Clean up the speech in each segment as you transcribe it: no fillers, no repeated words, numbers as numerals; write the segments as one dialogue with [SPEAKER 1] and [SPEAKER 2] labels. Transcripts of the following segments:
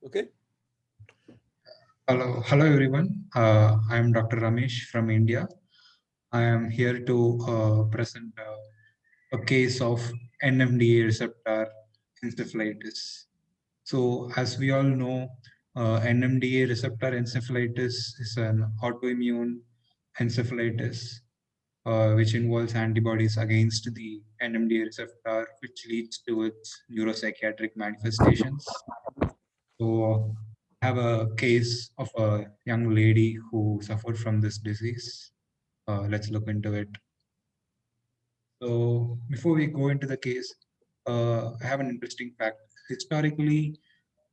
[SPEAKER 1] Okay.
[SPEAKER 2] Hello everyone. I am Dr. Ramesh from India. I am here to present a case of NMDA receptor encephalitis. So, as we all know, NMDA receptor encephalitis is an autoimmune encephalitis which involves antibodies against the NMDA receptor, which leads to its neuropsychiatric manifestations. So I have a case of a young lady who suffered from this disease. Let's look into it. So before we go into the case, I have an interesting fact. Historically,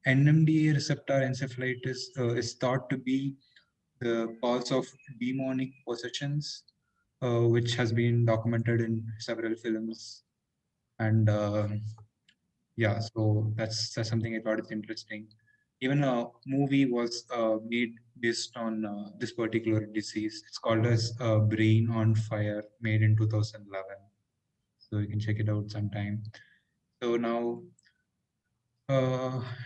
[SPEAKER 2] NMDA receptor encephalitis is thought to be the cause of demonic possessions, which has been documented in several films. And yeah, so that's something I thought is interesting. Even a movie was made based on this particular disease. It's called as Brain on Fire, made in 2011. So you can check it out sometime. So now,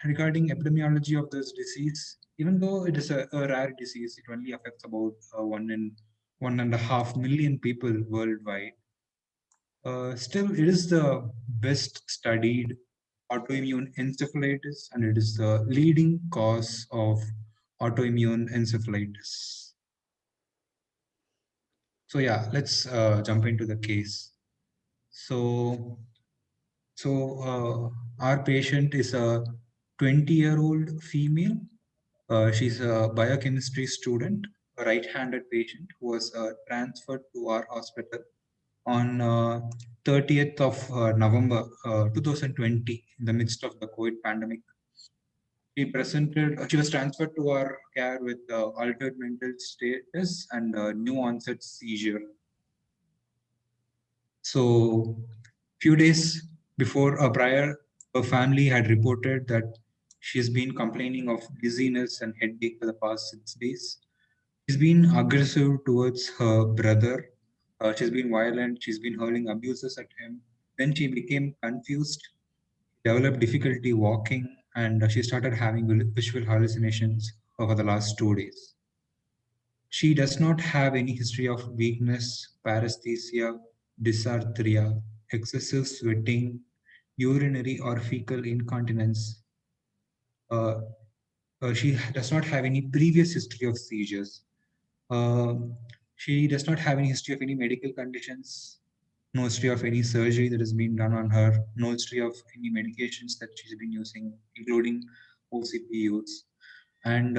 [SPEAKER 2] regarding epidemiology of this disease, even though it is a rare disease, it only affects about 1.5 million people worldwide. Still, it is the best studied autoimmune encephalitis, and it is the leading cause of autoimmune encephalitis. So yeah, let's jump into the case. So, our patient is a 20-year-old female. She's a biochemistry student, a right-handed patient who was transferred to our hospital on 30th of November 2020, in the midst of the COVID pandemic. She was transferred to our care with altered mental status and new onset seizure. So, few days before prior, her family had reported that she's been complaining of dizziness and headache for the past 6 days. She's been aggressive towards her brother. She's been violent. She's been hurling abuses at him. Then she became confused, developed difficulty walking, and she started having visual hallucinations over the last 2 days. She does not have any history of weakness, paresthesia, dysarthria, excessive sweating, urinary or fecal incontinence. Uh, she does not have any previous history of seizures. Uh, she does not have any history of any medical conditions, no history of any surgery that has been done on her, no history of any medications that she's been using, including OCP use. And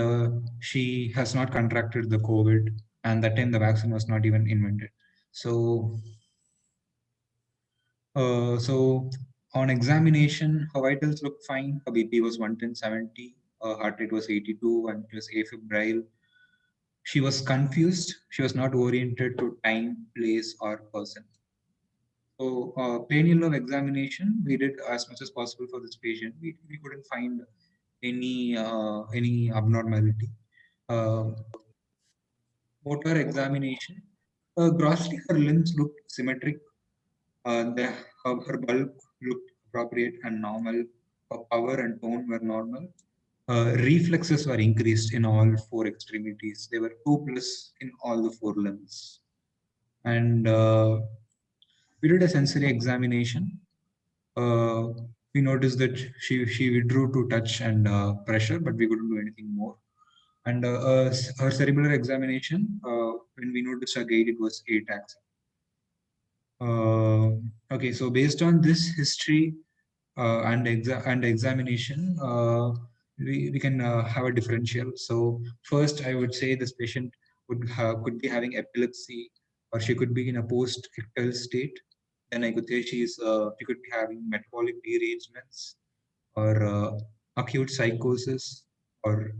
[SPEAKER 2] she has not contracted the COVID, and that time the vaccine was not even invented. So, on examination, her vitals looked fine. Her BP was 110/70, her heart rate was 82, and it was afebrile. She was confused. She was not oriented to time, place, or person. So, cranial nerve examination, we did as much as possible for this patient. We couldn't find any abnormality. Uh, Motor examination, grossly her limbs looked symmetric. Her bulk looked appropriate and normal. Her power and tone were normal. Reflexes were increased in all four extremities. They were 2+ in all the four limbs. And we did a sensory examination. We noticed that she withdrew to touch and pressure, but we couldn't do anything more. And her cerebral examination, when we noticed her gait, it was ataxic. Okay, so based on this history and examination, we can have a differential. So first, I would say this patient could be having epilepsy, or she could be in a post-ictal state. Then I could say she could be having metabolic derangements, or acute psychosis, or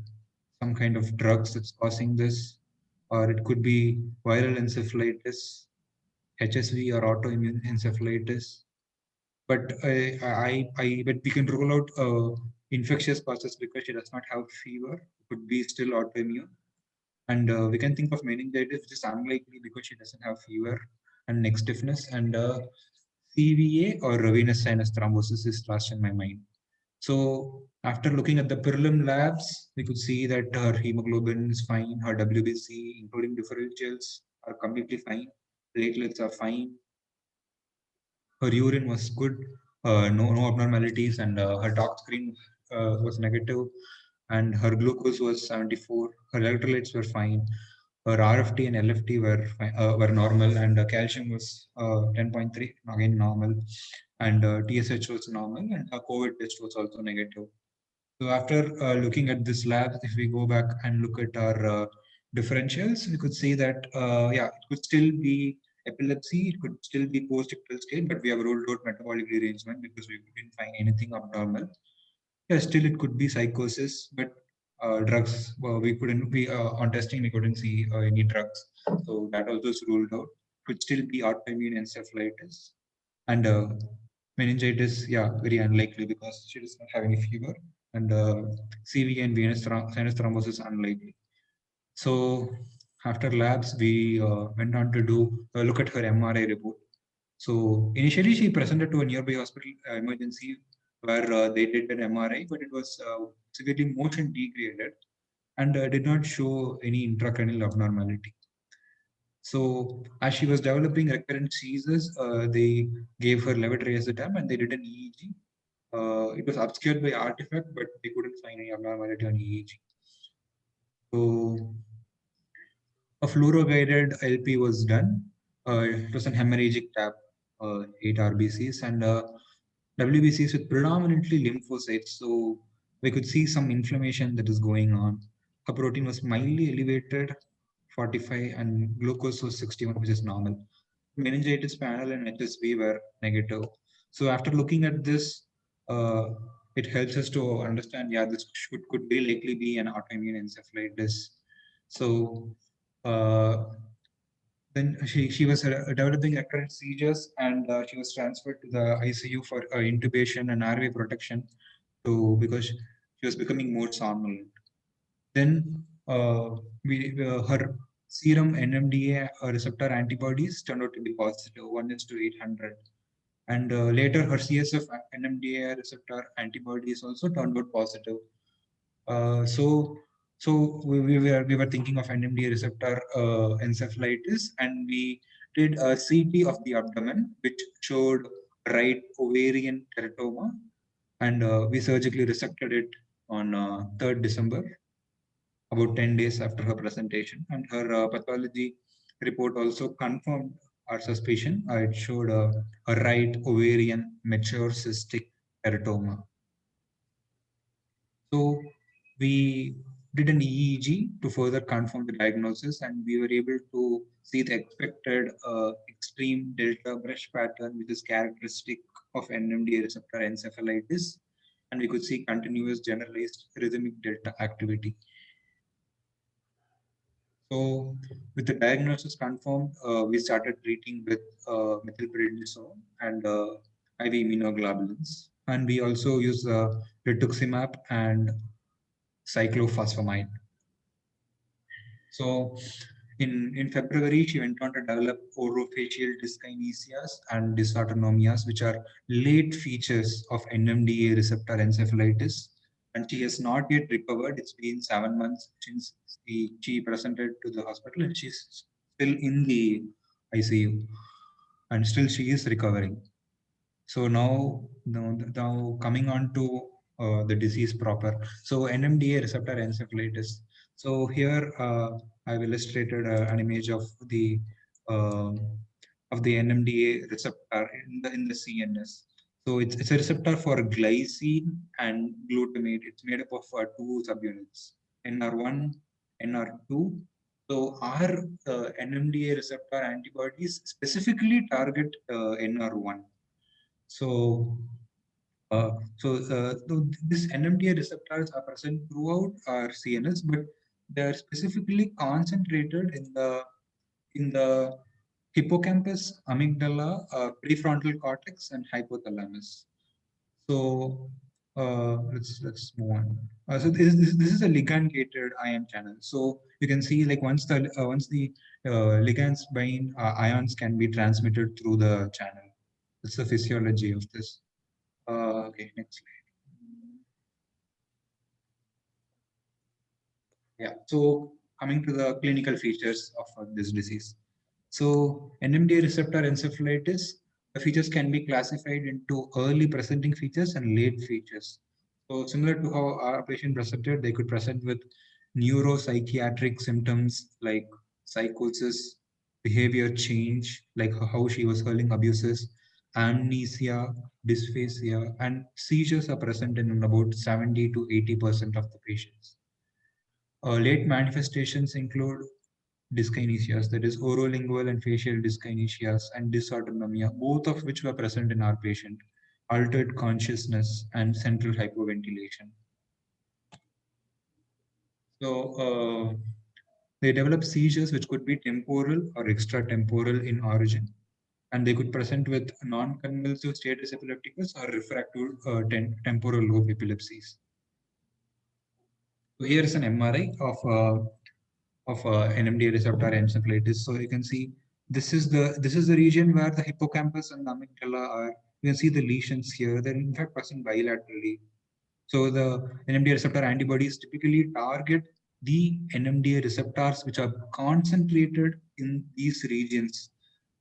[SPEAKER 2] some kind of drugs that's causing this, or it could be viral encephalitis, HSV, or autoimmune encephalitis. But but we can rule out infectious causes because she does not have fever. It could be still autoimmune, and we can think of meningitis, which is unlikely because she doesn't have fever and neck stiffness, and CVA or venous sinus thrombosis is last in my mind. So after looking at the prelim labs, we could see that her hemoglobin is fine, her WBC, including differentials, are completely fine. Platelets are fine. Her urine was good, no abnormalities, and her tox screen was negative, and her glucose was 74. Her electrolytes were fine. Her RFT and LFT were normal, and calcium was 10.3, again normal, and TSH was normal, and her COVID test was also negative. So after looking at this lab, if we go back and look at our differentials, we could see that yeah, it could still be epilepsy, it could still be post-ictal state, but we have ruled out metabolic derangement because we didn't find anything abnormal. Yeah, still it could be psychosis, but drugs we couldn't. We on testing we couldn't see any drugs, so that also is ruled out. Could still be autoimmune encephalitis and meningitis. Yeah, very unlikely because she does not have any fever, and CV and sinus thrombosis unlikely. So after labs, we went on to do look at her MRI report. So initially, she presented to a nearby hospital emergency where they did an MRI, but it was severely motion degraded and did not show any intracranial abnormality. So as she was developing recurrent seizures, they gave her levetiracetam and they did an EEG. It was obscured by artifact, but they couldn't find any abnormality on EEG. So a fluoro-guided LP was done. It was an hemorrhagic tap, 8 RBCs, and WBCs with predominantly lymphocytes. So we could see some inflammation that is going on. Her protein was mildly elevated, 45, and glucose was 61, which is normal. Meningitis panel and HSV were negative. So after looking at this, it helps us to understand, yeah, this could be likely be an autoimmune encephalitis. So uh, then she was developing recurrent seizures, and she was transferred to the ICU for intubation and airway protection because she was becoming more somnolent. Then her serum NMDA receptor antibodies turned out to be positive, 1:800. And later her CSF NMDA receptor antibodies also turned out positive. So we were thinking of NMDA receptor encephalitis, and we did a CT of the abdomen, which showed right ovarian teratoma, and we surgically resected it on 3rd December, about 10 days after her presentation, and her pathology report also confirmed our suspicion. It showed a right ovarian mature cystic teratoma. So we did an EEG to further confirm the diagnosis, and we were able to see the expected extreme delta brush pattern, which is characteristic of NMDA receptor encephalitis, and we could see continuous generalized rhythmic delta activity. So with the diagnosis confirmed, we started treating with methylprednisolone and IV immunoglobulins. And we also use rituximab and cyclophosphamide. So in February, she went on to develop orofacial dyskinesias and dysautonomias, which are late features of NMDA receptor encephalitis. And she has not yet recovered. It's been 7 months since she presented to the hospital, and she's still in the ICU, and still she is recovering. So now coming on to the disease proper. So NMDA receptor encephalitis. So here I've illustrated an image uh, of the NMDA receptor in the CNS. So it's a receptor for glycine and glutamate. It's made up of two subunits, NR1, NR2. So our NMDA receptor antibodies specifically target NR1. So, this NMDA receptors are present throughout our CNS, but they are specifically concentrated in the hippocampus, amygdala, prefrontal cortex, and hypothalamus. So let's move on. So this is a ligand-gated ion channel. So you can see, like, once the ligands bind, ions can be transmitted through the channel. That's the physiology of this. Okay, next slide. Yeah. So coming to the clinical features of this disease. So NMDA receptor encephalitis, the features can be classified into early presenting features and late features. So similar to how our patient presented, they could present with neuropsychiatric symptoms like psychosis, behavior change, like how she was hurling abuses, amnesia, dysphasia, and seizures are present in about 70 to 80% of the patients. Late manifestations include dyskinesias, that is orolingual and facial dyskinesias, and dysautonomia, both of which were present in our patient, altered consciousness, and central hypoventilation. So they develop seizures which could be temporal or extratemporal in origin, and they could present with non-convulsive status epilepticus or refractive temporal lobe epilepsies. So here is an MRI of NMDA receptor encephalitis. So you can see this is the region where the hippocampus and the amygdala are. You can see the lesions here. They're in fact present bilaterally. So the NMDA receptor antibodies typically target the NMDA receptors which are concentrated in these regions: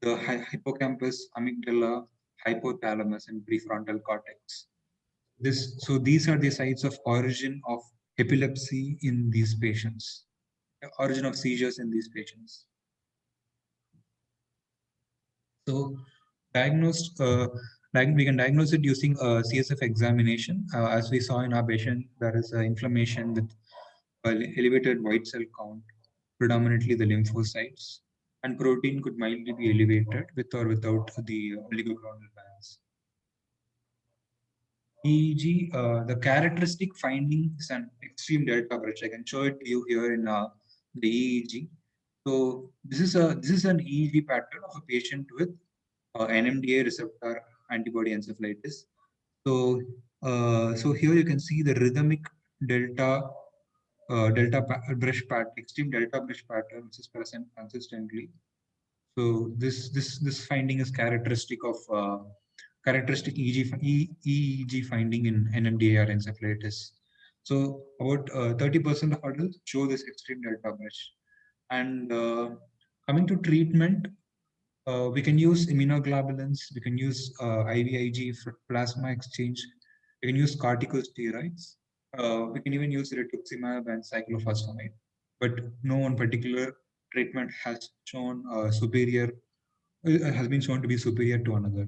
[SPEAKER 2] the hippocampus, amygdala, hypothalamus, and prefrontal cortex. So these are the sites of origin of epilepsy in these patients, origin of seizures in these patients. So we can diagnose it using a CSF examination. As we saw in our patient, there is inflammation with elevated white cell count, predominantly the lymphocytes, and protein could mildly be elevated with or without the oligoclonal bands. EEG, the characteristic finding is an extreme delta bridge. I can show it to you here in the EEG. So this is an EEG pattern of a patient with NMDA receptor antibody encephalitis. So here you can see the rhythmic delta extreme delta bridge pattern, which is present consistently. So this finding is characteristic of characteristic EEG finding in NMDAR encephalitis. So about 30% of adults show this extreme delta bridge. And coming to treatment, we can use immunoglobulins, we can use IVIG for plasma exchange, we can use corticosteroids, we can even use rituximab and cyclophosphamide, but no one particular treatment has shown has been shown to be superior to another.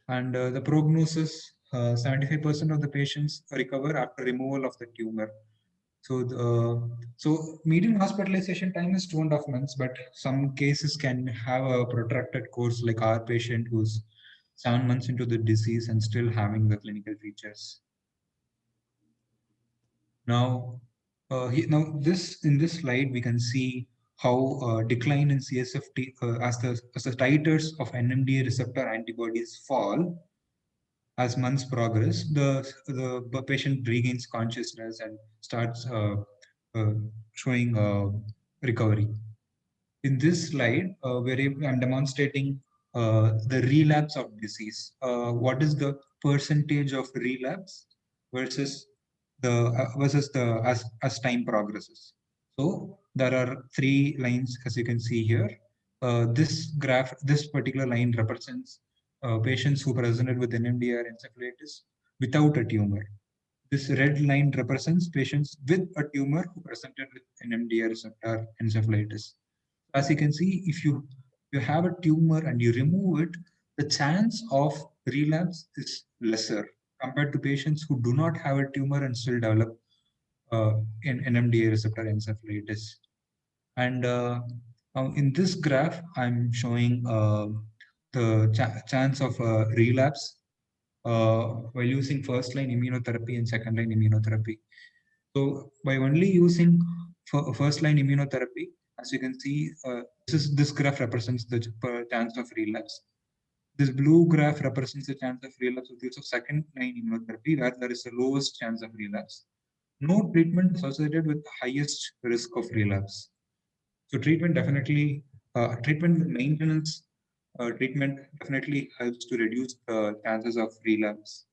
[SPEAKER 2] And the prognosis, 75% of the patients recover after removal of the tumor. So median hospitalization time is 2.5 months, but some cases can have a protracted course, like our patient who's 7 months into the disease and still having the clinical features. Now, in this slide we can see how decline in CSFT as the titers of NMDA receptor antibodies fall as months progress. The patient regains consciousness and starts showing recovery. In this slide, I'm demonstrating the relapse of disease. What is the percentage of relapse versus as time progresses? So there are three lines, as you can see here. This particular line represents patients who presented with NMDR encephalitis without a tumor. This red line represents patients with a tumor who presented with NMDR receptor encephalitis. As you can see, if you have a tumor and you remove it, the chance of relapse is lesser compared to patients who do not have a tumor and still develop in NMDA receptor encephalitis. And in this graph, I'm showing the chance of relapse while using first-line immunotherapy and second-line immunotherapy. So by only using first-line immunotherapy, as you can see, this graph represents the chance of relapse. This blue graph represents the chance of relapse with use of second-line immunotherapy, where there is the lowest chance of relapse. No treatment associated with the highest risk of relapse. So treatment maintenance treatment definitely helps to reduce the chances of relapse.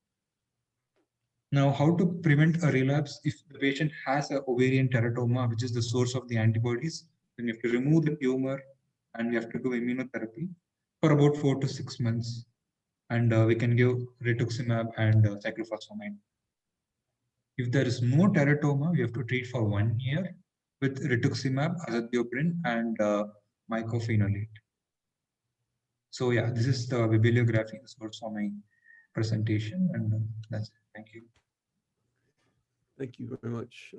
[SPEAKER 2] Now, how to prevent a relapse if the patient has an ovarian teratoma, which is the source of the antibodies? Then you have to remove the tumor and we have to do immunotherapy for about 4 to 6 months. And we can give rituximab and cyclophosphamide. If there is no teratoma, we have to treat for 1 year with rituximab, azathioprine, and mycophenolate. So yeah, this is the bibliography. This was for my presentation, and that's it. Thank you.
[SPEAKER 1] Thank you very much.